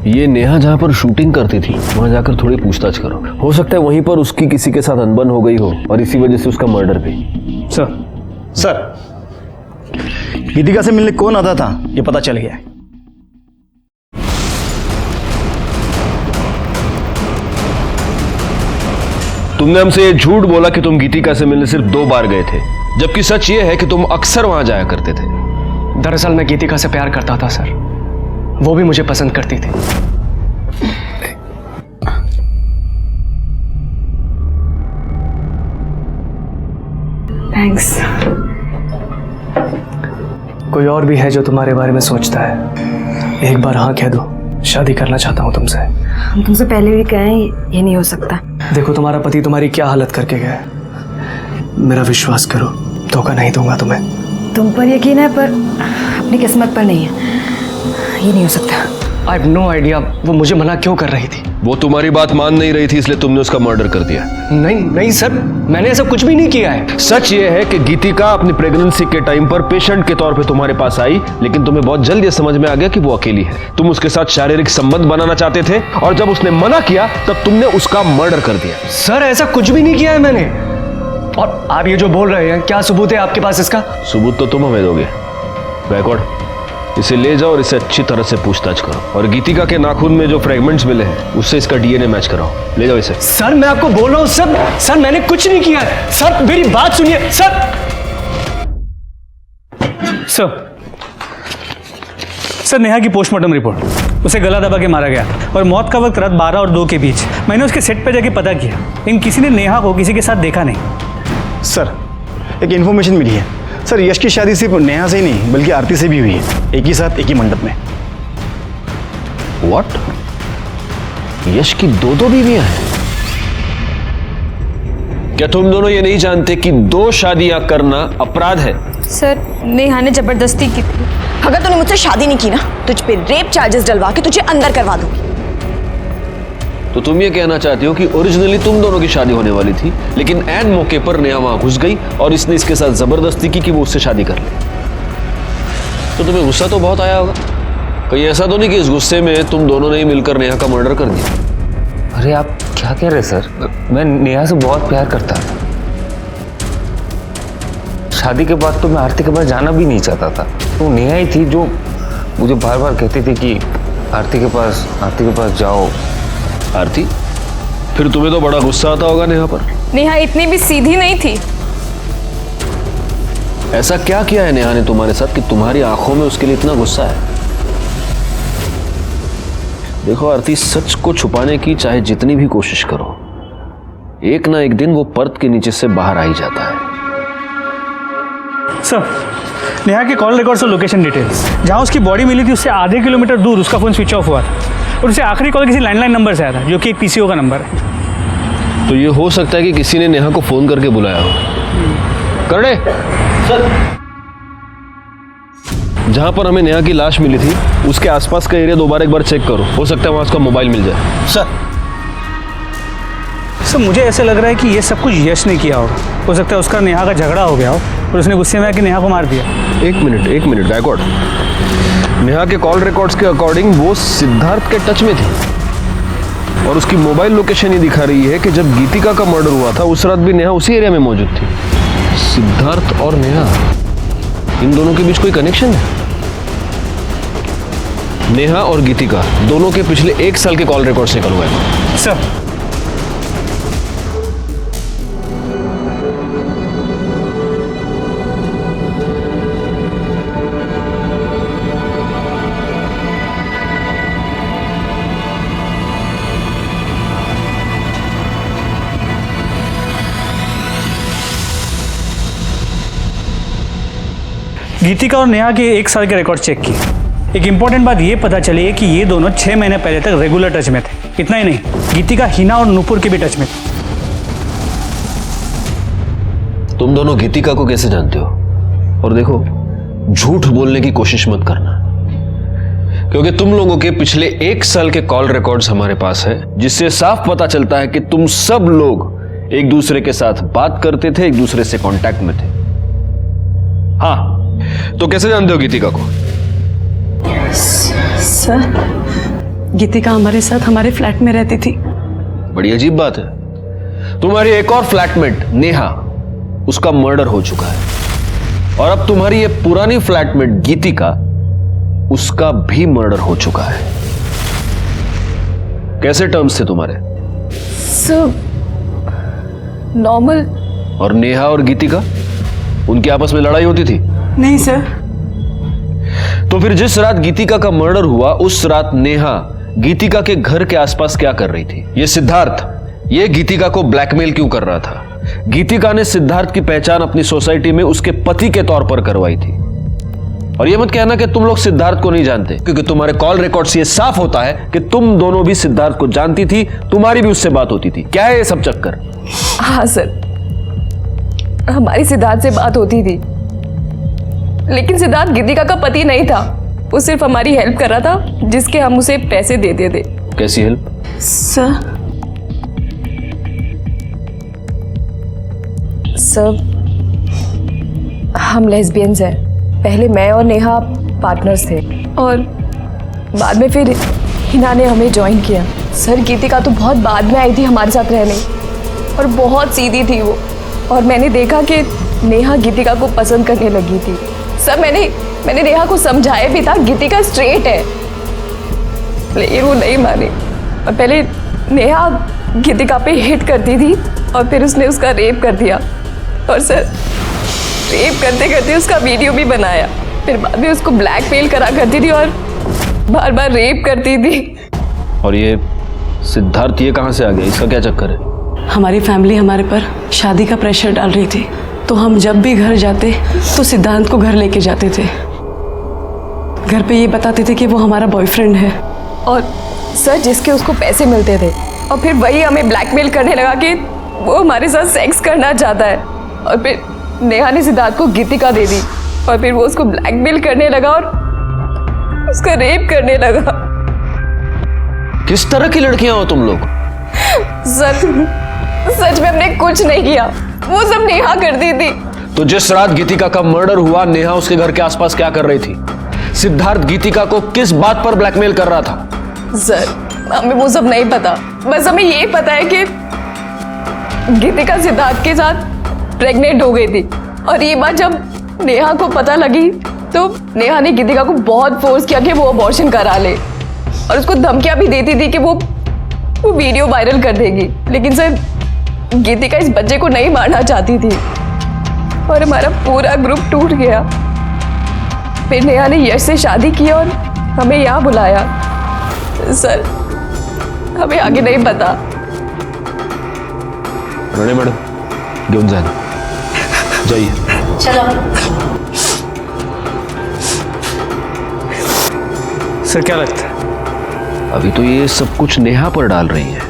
ये नेहा जहां पर शूटिंग करती थी वहां जाकर थोड़ी पूछताछ करो। हो सकता है वहीं पर उसकी किसी के साथ अनबन हो गई हो और इसी वजह से उसका मर्डर भी। सर गीतिका से मिलने कौन आता था ये पता चल गया है। तुमने हमसे ये झूठ बोला कि तुम गीतिका से मिलने सिर्फ 2 बार गए थे, जबकि सच ये है कि तुम अक्सर वहां जाया करते थे। दरअसल मैं गीतिका से प्यार करता था सर, वो भी मुझे पसंद करती थी। थैंक्स। कोई और भी है जो तुम्हारे बारे में सोचता है? एक बार हाँ कह दो, शादी करना चाहता हूँ तुमसे। हम तुमसे पहले भी कहें ये नहीं हो सकता। देखो तुम्हारा पति तुम्हारी क्या हालत करके गया है, मेरा विश्वास करो, धोखा नहीं दूंगा तुम्हें। तुम पर यकीन है पर अपनी किस्मत पर नहीं है, ये नहीं हो सकता। आई हैव नो आइडिया वो मुझे मना क्यों कर रही थी। वो तुम्हारी बात मान नहीं रही थी इसलिए तुमने उसका मर्डर कर दिया। नहीं नहीं सर, मैंने ऐसा कुछ भी नहीं किया है। सच ये है कि गीतिका अपनी प्रेगनेंसी के टाइम पर पेशेंट के तौर पे तुम्हारे पास आई, लेकिन तुम्हें बहुत जल्द ये समझ में आ गया कि वो अकेली है। तुम उसके साथ शारीरिक संबंध बनाना चाहते थे और जब उसने मना किया तब तुमने उसका मर्डर कर दिया। सर ऐसा कुछ भी नहीं किया है मैंने। और आप ये जो बोल रहे हैं, क्या सबूत है आपके पास इसका? सबूत तो तुम हमें दोगे। बैकवर्ड, इसे ले जाओ और इसे अच्छी तरह से पूछताछ करो, और गीतिका के नाखून में जो फ्रेगमेंट्स मिले हैं उससे इसका डीएनए मैच कराओ। ले जाओ इसे। सर मैं आपको बोल रहा हूँ सर मैंने कुछ नहीं किया है। सर मेरी बात सुनिए सर। सर नेहा की पोस्टमार्टम रिपोर्ट, उसे गला दबा के मारा गया और मौत का वक्त रात 12 और 2 के बीच। मैंने उसके सेट पे जाके पता किया, लेकिन किसी ने नेहा को किसी के साथ देखा नहीं। सर एक इन्फॉर्मेशन मिली है सर, यश की शादी सिर्फ नेहा से ही नहीं बल्कि आरती से भी हुई है, एक ही साथ एक ही मंडप में। व्हाट? यश की 2 बीवियां हैं? क्या तुम दोनों ये नहीं जानते कि 2 शादियां करना अपराध है? सर नेहा ने जबरदस्ती की थी। अगर तूने मुझसे शादी नहीं की ना, तुझ पे रेप चार्जेस डलवा के तुझे अंदर करवा दूंगी। तो तुम ये कहना चाहती हो कि ओरिजिनली तुम दोनों की शादी होने वाली थी, लेकिन ऐन मौके पर नेहा वहां घुस गई और इसने इसके साथ जबरदस्ती की कि वो उससे शादी कर ले। तो तुम्हें गुस्सा तो बहुत आया होगा। कहीं ऐसा तो नहीं कि इस गुस्से में तुम दोनों ने ही मिलकर नेहा का मर्डर कर दिया? अरे आप क्या कह रहे सर, मैं नेहा से बहुत प्यार करता था। शादी के बाद तो मैं आरती के पास जाना भी नहीं चाहता था। तो नेहा ही थी जो मुझे बार बार कहती थी कि आरती के पास जाओ। आरती? फिर तुम्हें तो बड़ा गुस्सा आता होगा नेहा पर। नेहा इतनी भी सीधी नहीं थी। ऐसा क्या किया है नेहा ने तुम्हारे साथ कि तुम्हारी आंखों में उसके लिए इतना गुस्सा है? देखो आरती, सच को छुपाने की चाहे जितनी भी कोशिश करो, एक ना एक दिन वो पर्दे के नीचे से बाहर आ ही जाता है। सर नेहा के कॉल रिकॉर्ड्स और लोकेशन डिटेल्स, जहां उसकी बॉडी मिली थी उससे आधे किलोमीटर दूर उसका फोन स्विच ऑफ हुआ था और उसे आखिरी कॉल किसी लैंडलाइन नंबर से आया था जो कि एक पीसीओ का नंबर है। तो ये हो सकता है कि किसी ने नेहा को फोन करके बुलाया हो। करने सर, जहां पर हमें नेहा की लाश मिली थी उसके आसपास का एरिया दोबारा एक बार चेक करो, हो सकता है वहां उसका मोबाइल मिल जाए। सर मुझे ऐसे लग रहा है कि ये सब कुछ यश ने किया होगा। हो सकता है उसका नेहा का झगड़ा हो गया हो और उसने गुस्से में आके नेहा को मार दिया। एक मिनट बैकवर्ड, नेहा के कॉल रिकॉर्ड्स के अकॉर्डिंग वो सिद्धार्थ के टच में थी और उसकी मोबाइल लोकेशन ये दिखा रही है कि जब गीतिका का मर्डर हुआ था उस रात भी नेहा उसी एरिया में मौजूद थी। सिद्धार्थ और नेहा, इन दोनों के बीच कोई कनेक्शन है? नेहा और गीतिका दोनों के पिछले 1 साल के कॉल रिकॉर्ड्स निकलवाए। सर गीतिका और नेहा के 1 साल के रिकॉर्ड चेक किए। एक इंपॉर्टेंट बात ये पता चली है कि ये दोनों 6 महीने पहले तक रेगुलर टच में थे। इतना ही नहीं, गीतिका हिना और नूपुर के भी टच में थे। तुम दोनों गीतिका को कैसे जानते हो? और देखो, झूठ बोलने की कोशिश मत करना, क्योंकि तुम लोगों के पिछले 1 साल के कॉल रिकॉर्ड्स हमारे पास है, जिससे साफ पता चलता है कि तुम सब लोग एक दूसरे के साथ बात करते थे, एक दूसरे से कांटेक्ट में थे। हाँ, तो कैसे जानते हो गीतिका को? सर, गीतिका हमारे साथ हमारे फ्लैट में रहती थी। बड़ी अजीब बात है। तुम्हारी एक और फ्लैटमेट नेहा, उसका मर्डर हो चुका है, और अब तुम्हारी ये पुरानी फ्लैटमेट गीतिका, उसका भी मर्डर हो चुका है। कैसे टर्म्स थे तुम्हारे? Sir, normal. और नेहा और गीतिका, उनकी आपस में लड़ाई होती थी? नहीं सर। तो फिर जिस रात गीतिका का मर्डर हुआ, उस रात नेहा गीतिका के घर के आसपास क्या कर रही थी? ये सिद्धार्थ, ये गीतिका को ब्लैकमेल क्यों कर रहा था? गीतिका ने सिद्धार्थ की पहचान अपनी सोसाइटी में उसके पति के तौर पर करवाई थी। और ये मत कहना कि तुम लोग सिद्धार्थ को नहीं जानते, क्योंकि तुम्हारे कॉल रिकॉर्ड से ये साफ होता है कि तुम दोनों भी सिद्धार्थ को जानती थी, तुम्हारी भी उससे बात होती थी। क्या है ये सब चक्कर? हाँ सर, हमारी सिद्धार्थ से बात होती थी, लेकिन सिद्धार्थ गीतिका का पति नहीं था। वो सिर्फ हमारी हेल्प कर रहा था, जिसके हम उसे पैसे देते थे। कैसी हेल्प? सर, हम लेस्बियंस हैं। पहले मैं और नेहा पार्टनर्स थे, और बाद में फिर हिना ने हमें ज्वाइन किया। सर, गीतिका तो बहुत बाद में आई थी हमारे साथ रहने, और बहुत सीधी थी वो। और मैंने देखा कि नेहा गीतिका को पसंद करने लगी थी। सर, मैंने नेहा को समझाया भी था, गीतिका स्ट्रेट है, लेकिन वो नहीं मानी। और पहले नेहा गीतिका पे हिट करती थी, और फिर उसने उसका रेप कर दिया। और सर, रेप करते करते उसका वीडियो भी बनाया। फिर बाद में उसको ब्लैकमेल करा करती थी और बार बार रेप करती थी। और ये सिद्धार्थ, ये कहां से आ गया? इसका क्या चक्कर है? हमारी फैमिली हमारे पर शादी का प्रेशर डाल रही थी, तो हम जब भी घर जाते तो सिद्धांत को घर लेके जाते थे। घर पे ये बताते थे कि वो हमारा बॉयफ्रेंड है। और सर, जिसके उसको पैसे मिलते थे, और फिर वही हमें ब्लैकमेल करने लगा कि वो हमारे साथ सेक्स करना चाहता है। और फिर नेहा ने सिद्धार्थ को गीतिका दे दी, और फिर वो उसको ब्लैकमेल करने लगा और उसका रेप करने लगा। किस तरह की लड़कियां हो तुम लोग? सच में हमने कुछ नहीं किया, वो सब नेहा करती थी। तो जिस रात गीतिका का मर्डर हुआ, नेहा उसके घर के आसपास क्या कर रही थी? सिद्धार्थ गीतिका को किस बात पर ब्लैकमेल कर रहा था? सर, हमें वो सब नहीं पता। बस हमें ये पता है कि गीतिका सिद्धार्थ के साथ प्रेग्नेंट हो गई थी, और ये बात जब नेहा को पता लगी तो नेहा ने गीतिका को बहुत फोर्स किया कि वो अबॉर्शन करा ले, और उसको धमकियां भी देती थी कि वो वीडियो वायरल कर देगी। लेकिन सर, गीतिका इस बच्चे को नहीं मारना चाहती थी, और हमारा पूरा ग्रुप टूट गया। फिर नेहा ने यश से शादी की और हमें यहाँ बुलाया। सर, हमें आगे नहीं पता। राणे मैडम, घेऊन जाना, जाइए। चलो। सर, क्या लगता है? अभी तो ये सब कुछ नेहा पर डाल रही है,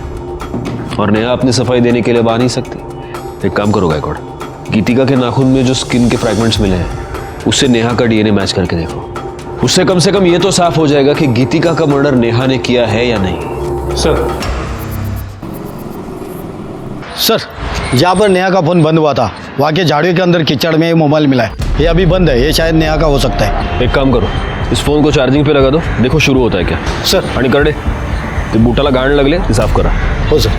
और नेहा अपनी सफाई देने के लिए आ नहीं सकती। एक काम करो गायकवाड़, गीतिका के नाखून में जो स्किन के फ्रैगमेंट्स मिले हैं, उससे नेहा का डीएनए मैच करके देखो। उससे कम से कम ये तो साफ हो जाएगा कि गीतिका का मर्डर नेहा ने किया है या नहीं। सर, जहाँ पर नेहा का फोन बंद हुआ था, वहाँ के झाड़ियों के अंदर कीचड़ में मोबाइल मिला है। ये अभी बंद है, ये शायद नेहा का हो सकता है। एक काम करो, इस फोन को चार्जिंग पे लगा दो, देखो शुरू होता है क्या। सर, आणि करडे ते बूटाला गाण लागले, ते साफ करा। हो सर।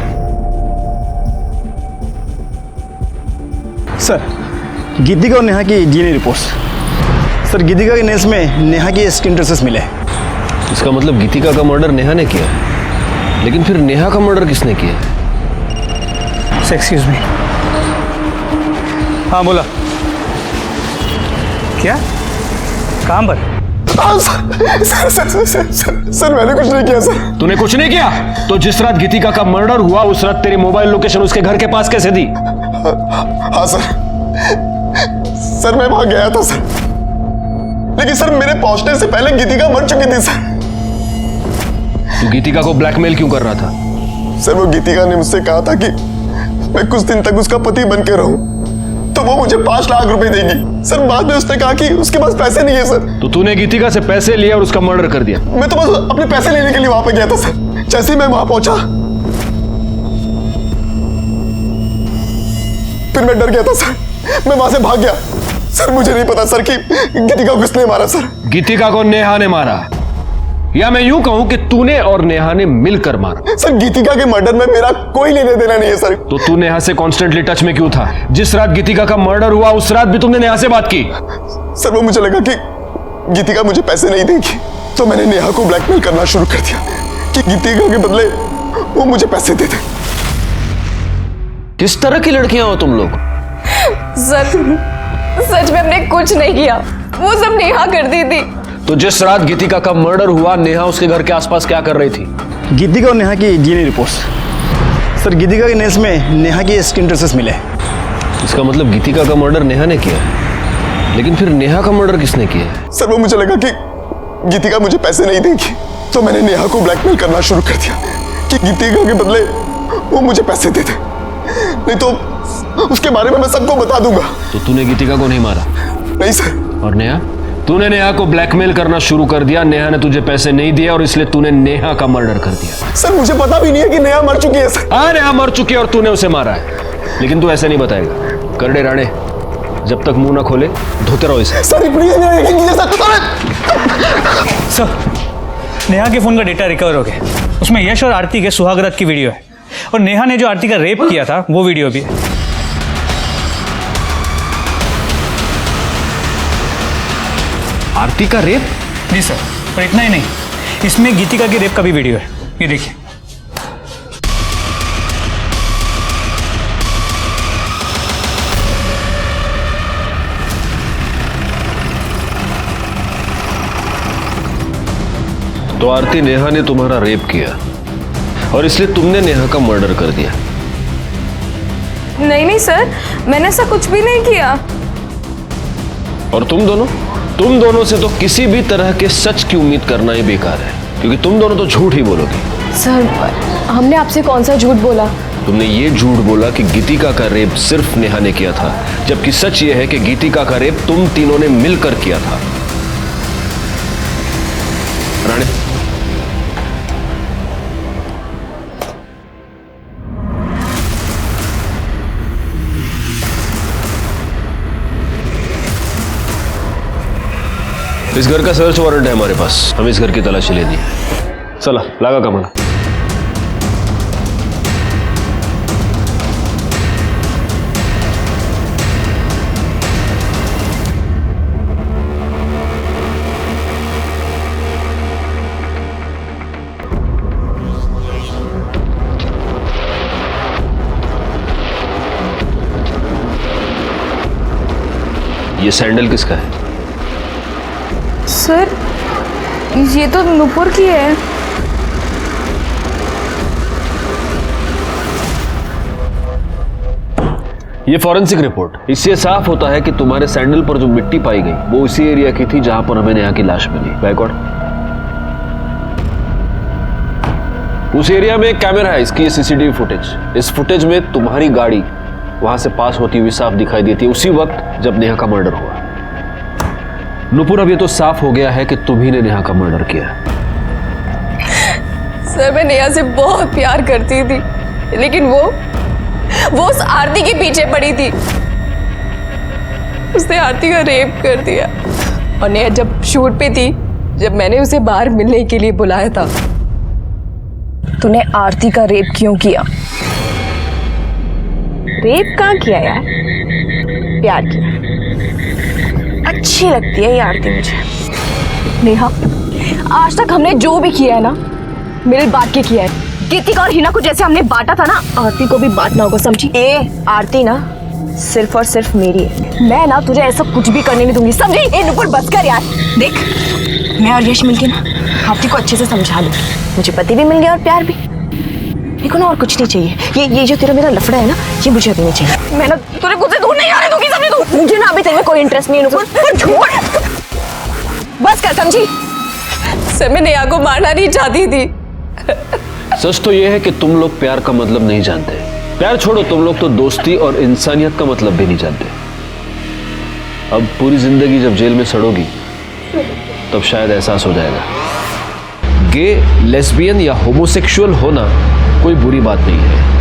सर, गीतिका और नेहा की डीएनए रिपोर्ट्स। सर, गीतिका के नेल्स में नेहा की स्किन ट्रेसेस मिले। इसका मतलब गीतिका का मर्डर नेहा ने किया, लेकिन फिर नेहा का मर्डर किसने किया? Excuse me. हाँ, बोला। क्या? काम पर? सर, मैंने कुछ नहीं किया सर। तूने कुछ नहीं किया? तो जिस रात गीतिका का मर्डर हुआ, उस रात तेरी मोबाइल लोकेशन उसके घर के पास कैसे दी? हाँ सर, मैं वहां गया था सर। लेकिन सर मेरे पहुंचने से पहले गीतिका मर चुकी थी सर। तू गीतिका को ब्लैकमेल क्यों कर रहा था? सर वो गीतिका ने मुझसे कहा था कि मैं कुछ दिन तक उसका पति बन के रहूं तो वो मुझे 5 लाख रुपए देगी। सर बाद में उसने कहा कि उसके पास पैसे नहीं है सर। तो तूने गीतिका से पैसे लिए और उसका मर्डर कर दिया? मैं तो बस अपने पैसे लेने के लिए वहां पे गया था सर। जैसे ही मैं वहां पहुंचा फिर मैं डर गया था सर, मैं वहां से भाग गया। सर मुझे नहीं पता सर कि गीतिका को किसने मारा सर। गीतिका को नेहा ने मारा, या मैं यूं कहूं कि तूने और नेहा ने मिलकर मारा। सर गीतिका के मर्डर में मेरा कोई लेने देना नहीं है सर। तो तू नेहा से कॉन्स्टेंटली टच में क्यों था? जिस रात गीतिका का मर्डर हुआ उस रात भी तुमने नेहा से बात की। सर वो मुझे लगा कि गीतिका मुझे पैसे नहीं देगी तो मैंने नेहा को ब्लैकमेल करना शुरू कर दिया कि गीतिका के बदले वो मुझे पैसे दे दे। किस तरह की लड़कियां हो तुम लोग? सच में हमने कुछ नहीं किया, वो सब नेहा करती थी। तो जिस रात गीतिका का मर्डर हुआ नेहा उसके घर के आसपास क्या कर रही थी? गीतिका और नेहा की डीएनए रिपोर्ट्स। सर गीतिका के नेल्स में नेहा की स्किन ट्रेसेस मिले। इसका मतलब गीतिका का मर्डर नेहा ने किया है। लेकिन फिर नेहा का मर्डर किसने किया? सर वो मुझे लगा कि गीतिका मुझे पैसे नहीं देगी तो मैंने नेहा को ब्लैकमेल करना शुरू कर दिया कि गीतिका के बदले वो मुझे पैसे दे दे, नहीं तो उसके बारे में मैं सबको बता दूंगा। तो तूने गीतिका को नहीं मारा? नहीं सर। और नेहा? तूने नेहा को ब्लैकमेल करना शुरू कर दिया, नेहा ने तुझे पैसे नहीं दिए और इसलिए तूने नेहा का मर्डर कर दिया। सर मुझे पता भी नहीं है कि नेहा मर चुकी है सर। हाँ नेहा मर चुकी है और तूने उसे मारा है, लेकिन तू ऐसे नहीं बताएगा। करड़े राणे जब तक मुंह ना खोले धोते रहो इसे। सर नेहा के फोन का डेटा रिकवर हो गया, उसमें यश और आरती के सुहागरात की वीडियो है और नेहा ने जो आरती का रेप किया था वो वीडियो भी है। आरती का रेप? जी सर, और इतना ही नहीं, इसमें गीतिका के रेप का भी वीडियो है, ये देखिए। तो आरती नेहा ने तुम्हारा रेप किया और इसलिए तुमने नेहा का मर्डर कर दिया? नहीं सर, मैंने ऐसा कुछ भी नहीं किया। और तुम दोनों से तो किसी भी तरह के सच की उम्मीद करना ही बेकार है, क्योंकि तुम दोनों तो झूठ ही बोलोगे। सर हमने आपसे कौन सा झूठ बोला? तुमने ये झूठ बोला कि गीतिका का रेप सिर्फ नेहा ने किया था, जबकि सच ये है कि गीतिका का रेप तुम तीनों ने मिलकर किया था। राणे, इस घर का सर्च वारंट है हमारे पास, हमें इस घर की तलाशी लेनी है। चला लगा कमाना। ये सैंडल किसका है? सर ये तो नुपुर की है। ये फॉरेंसिक रिपोर्ट, इससे साफ होता है कि तुम्हारे सैंडल पर जो मिट्टी पाई गई वो उसी एरिया की थी जहां पर हमें नेहा की लाश मिली। बैकवर्ड, उस एरिया में एक कैमरा है, इसकी सीसीटीवी फुटेज। इस फुटेज में तुम्हारी गाड़ी वहां से पास होती हुई साफ दिखाई देती है उसी वक्त जब नेहा का मर्डर हुआ। नुपुर, अब ये तो साफ हो गया है कि तुम ही ने नेहा का मर्डर किया। सर मैं नेहा से बहुत प्यार करती थी, लेकिन वो उस आरती के पीछे पड़ी थी। उसने आरती का रेप कर दिया। और नेहा जब शूट पे थी, जब मैंने उसे बाहर मिलने के लिए बुलाया था, तूने आरती का रेप क्यों किया? रेप कहाँ किया यार, प्यार किया। अच्छी लगती है ये आरती मुझे। नेहा, आज तक हमने जो भी किया है ना, मिल बांट के किया है। गीतिका और हिना को जैसे हमने बांटा था ना, आरती को भी बांटना होगा, समझी? आरती ना सिर्फ और सिर्फ मेरी है। मैं ना तुझे ऐसा कुछ भी करने नहीं दूंगी, समझी? ए नुपुर बस कर यार। देख, मैं और यश मिलके ना आरती को अच्छे से समझा लूंगी। मुझे पति भी मिल गया और प्यार भी। देखो ना, और कुछ नहीं चाहिए। ये जो तेरा मेरा लफड़ा है ना, ये मुझे अभी नहीं चाहिए। मैं ना तुझे खुद से दूर नहीं आने दूंगी, समझी तू? मुझे ना अभी तेरे में कोई इंटरेस्ट नहीं है नुपुर, छोड़। बस कर समझी। सर मैं नेहा को मारना नहीं चाहती थी। सच तो यह है कि तुम लोग प्यार का मतलब नहीं जानते। प्यार छोड़ो, तुम लोग तो दोस्ती और इंसानियत का मतलब भी नहीं जानते। अब पूरी जिंदगी जब जेल में सड़ोगी तब शायद एहसास हो जाएगा गे, लेस्बियन या होमोसेक्सुअल होना कोई बुरी बात नहीं है।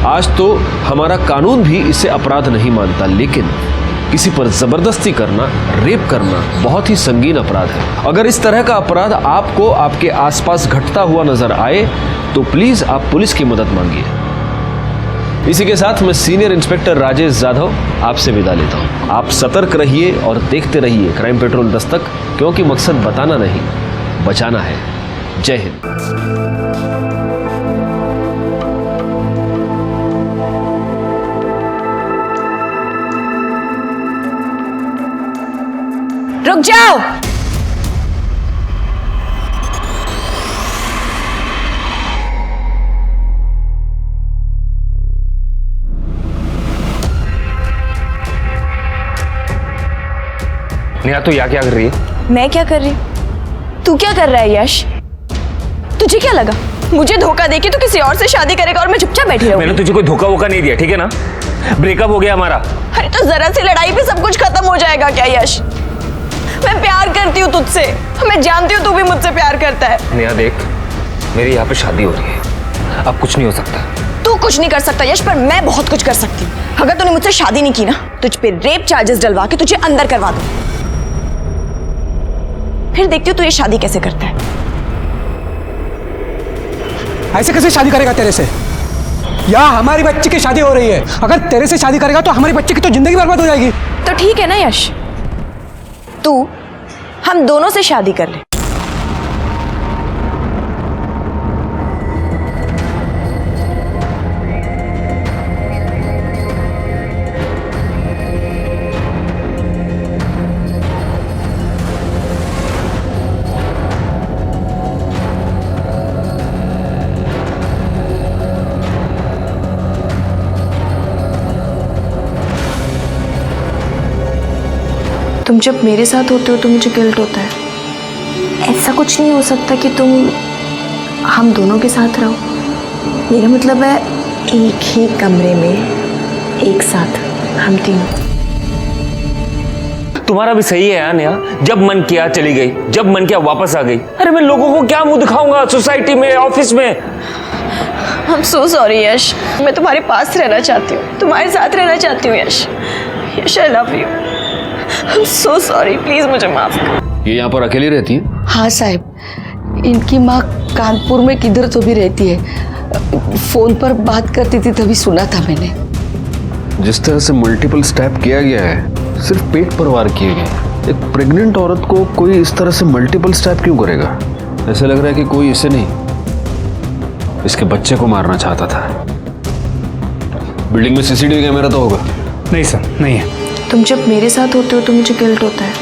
आज तो हमारा कानून भी इसे अपराध नहीं मानता, लेकिन किसी पर जबरदस्ती करना, रेप करना बहुत ही संगीन अपराध है। अगर इस तरह का अपराध आपको आपके आसपास घटता हुआ नजर आए तो प्लीज आप पुलिस की मदद मांगिए। इसी के साथ मैं सीनियर इंस्पेक्टर राजेश जाधव आपसे विदा लेता हूं। आप सतर्क रहिए और देखते रहिए क्राइम पेट्रोल दस्तक, क्योंकि मकसद बताना नहीं, बचाना है। जय हिंद। रुक जाओ। नेहा तू यहाँ क्या कर रही है? मैं क्या कर रही हूँ? तू क्या कर रहा है यश? तुझे क्या लगा मुझे धोखा देके तू किसी और से शादी करेगा और मैं चुपचाप बैठी रहूंगी? मैंने तुझे कोई धोखा वोखा नहीं दिया, ठीक है ना? ब्रेकअप हो गया हमारा। अरे तो जरा सी लड़ाई पे सब कुछ खत्म हो जाएगा क्या यश? मैं प्यार करती हूँ तुझसे, मैं जानती हूँ तू भी मुझसे प्यार करता है। नेहा देख, मेरी यहाँ पे शादी हो रही है, अब कुछ नहीं हो सकता। तू कुछ नहीं कर सकता यश, पर मैं बहुत कुछ कर सकती हूँ। अगर तूने मुझसे शादी नहीं की ना, तुझ पे रेप चार्जेस डलवा के तुझे अंदर करवा दूँ। फिर देखती हूँ तू ये शादी कैसे करता है। ऐसे कैसे शादी करेगा तेरे से? यहाँ हमारी बच्ची की शादी हो रही है, अगर तेरे से शादी करेगा तो हमारी बच्ची की तो जिंदगी बर्बाद हो जाएगी। तो ठीक है ना यश, तू हम दोनों से शादी कर ले। तुम जब मेरे साथ होते हो तो मुझे गिल्ट होता है। ऐसा कुछ नहीं हो सकता कि तुम हम दोनों के साथ रहो। मेरा मतलब है एक ही कमरे में एक साथ हम तीनों। तुम्हारा भी सही है यार नेहा, जब मन किया चली गई, जब मन किया वापस आ गई। अरे मैं लोगों को क्या मुंह दिखाऊंगा सोसाइटी में, ऑफिस में? I'm so sorry यश, मैं तुम्हारे पास रहना चाहती हूँ, तुम्हारे साथ रहना चाहती हूँ यश। यश I love you। I'm so sorry, please मुझे माफ कर। ये यहाँ पर अकेली रहती है? हाँ साहब, इनकी माँ कानपुर में किधर तो भी रहती है। फोन पर बात करती थी तभी सुना था मैंने। जिस तरह से मल्टीपल स्टैप किया गया है, सिर्फ पेट पर वार किए गए। एक प्रेग्नेंट औरत को कोई इस तरह से मल्टीपल स्टैप क्यों करेगा? ऐसे लग रहा है कि कोई इसे नहीं, इसके बच्चे को मारना चाहता था। बिल्डिंग में सीसीटीवी कैमरा तो होगा? नहीं सर, नहीं है। तुम जब मेरे साथ होते हो तो मुझे गिल्ट होता है।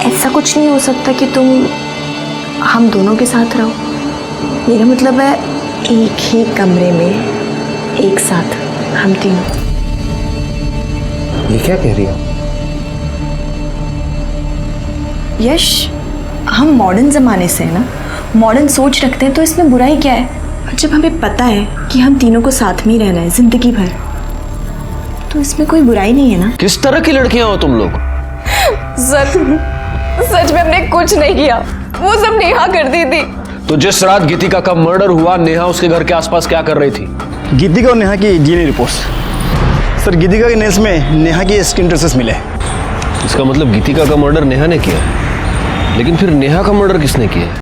ऐसा कुछ नहीं हो सकता कि तुम हम दोनों के साथ रहो। मेरा मतलब है एक ही कमरे में एक साथ हम तीनों। ये क्या कह रही हो? यश, हम मॉडर्न जमाने से है ना, मॉडर्न सोच रखते हैं, तो इसमें बुराई क्या है? जब हमें पता है कि हम तीनों को साथ में ही रहना है जिंदगी भर, तो इसमें कोई बुराई नहीं है ना। किस तरह की लड़कियां हो तुम लोग? सच में हमने कुछ नहीं किया, वो सब नेहा करती थी। तो जिस रात गीतिका का मर्डर हुआ, नेहा उसके घर के आसपास क्या कर रही थी? गीतिका और नेहा की डीएनए रिपोर्ट्स। सर, गीतिका के नेल्स में नेहा की स्किन ट्रेसेस मिले। इसका मतलब गीतिका का मर्डर नेहा ने किया, लेकिन फिर नेहा का मर्डर किसने किया?